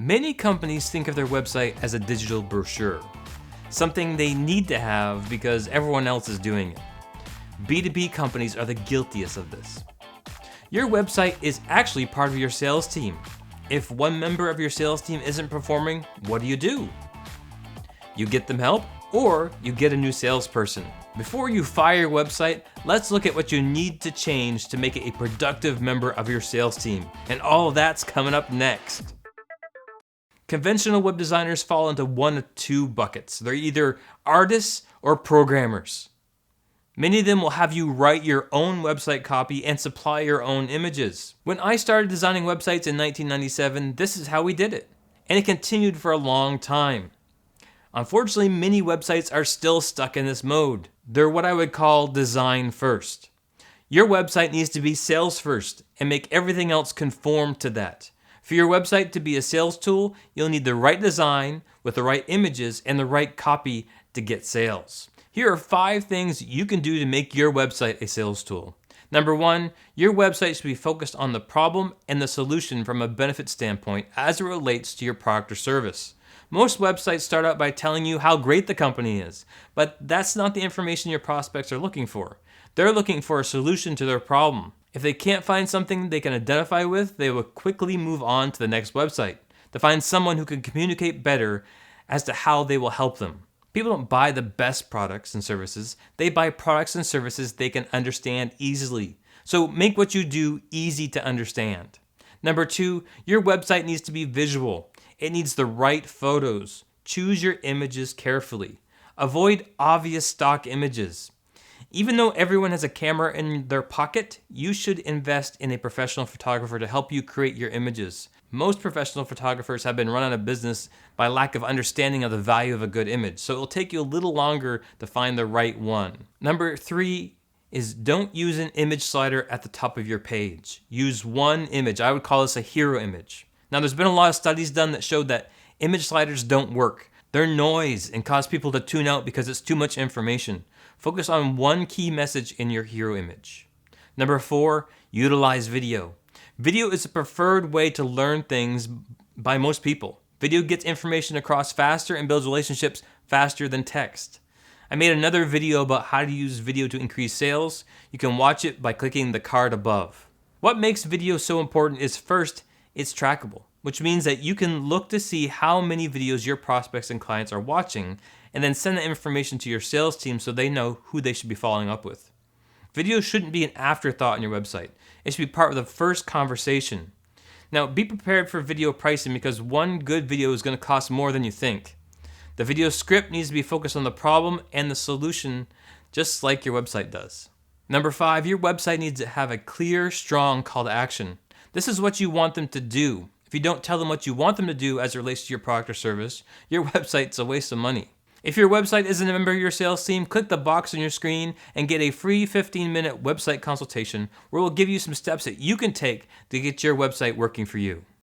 Many companies think of their website as a digital brochure, something they need to have because everyone else is doing it. B2B companies are the guiltiest of this. Your website is actually part of your sales team. If one member of your sales team isn't performing, what do? You get them help, or you get a new salesperson. Before you fire your website, let's look at what you need to change to make it a productive member of your sales team. And all of that's coming up next. Conventional web designers fall into one of two buckets. They're either artists or programmers. Many of them will have you write your own website copy and supply your own images. When I started designing websites in 1997, this is how we did it. And it continued for a long time. Unfortunately, many websites are still stuck in this mode. They're what I would call design first. Your website needs to be sales first and make everything else conform to that. For your website to be a sales tool, you'll need the right design with the right images and the right copy to get sales. Here are 5 things you can do to make your website a sales tool. Number 1, your website should be focused on the problem and the solution from a benefit standpoint as it relates to your product or service. Most websites start out by telling you how great the company is, but that's not the information your prospects are looking for. They're looking for a solution to their problem. If they can't find something they can identify with, they will quickly move on to the next website to find someone who can communicate better as to how they will help them. People don't buy the best products and services. They buy products and services they can understand easily. So make what you do easy to understand. Number 2, your website needs to be visual. It needs the right photos. Choose your images carefully. Avoid obvious stock images. Even though everyone has a camera in their pocket, you should invest in a professional photographer to help you create your images. Most professional photographers have been run out of business by lack of understanding of the value of a good image, so it'll take you a little longer to find the right one. Number 3 is don't use an image slider at the top of your page. Use one image. I would call this a hero image. Now, there's been a lot of studies done that showed that image sliders don't work. They're noise and cause people to tune out because it's too much information. Focus on one key message in your hero image. Number 4, utilize video. Video is the preferred way to learn things by most people. Video gets information across faster and builds relationships faster than text. I made another video about how to use video to increase sales. You can watch it by clicking the card above. What makes video so important is first, it's trackable, which means that you can look to see how many videos your prospects and clients are watching and then send the information to your sales team so they know who they should be following up with. Video shouldn't be an afterthought on your website. It should be part of the first conversation. Now, be prepared for video pricing because one good video is going to cost more than you think. The video script needs to be focused on the problem and the solution, just like your website does. Number 5, your website needs to have a clear, strong call to action. This is what you want them to do. If you don't tell them what you want them to do as it relates to your product or service, your website's a waste of money. If your website isn't a member of your sales team, click the box on your screen and get a free 15-minute website consultation where we'll give you some steps that you can take to get your website working for you.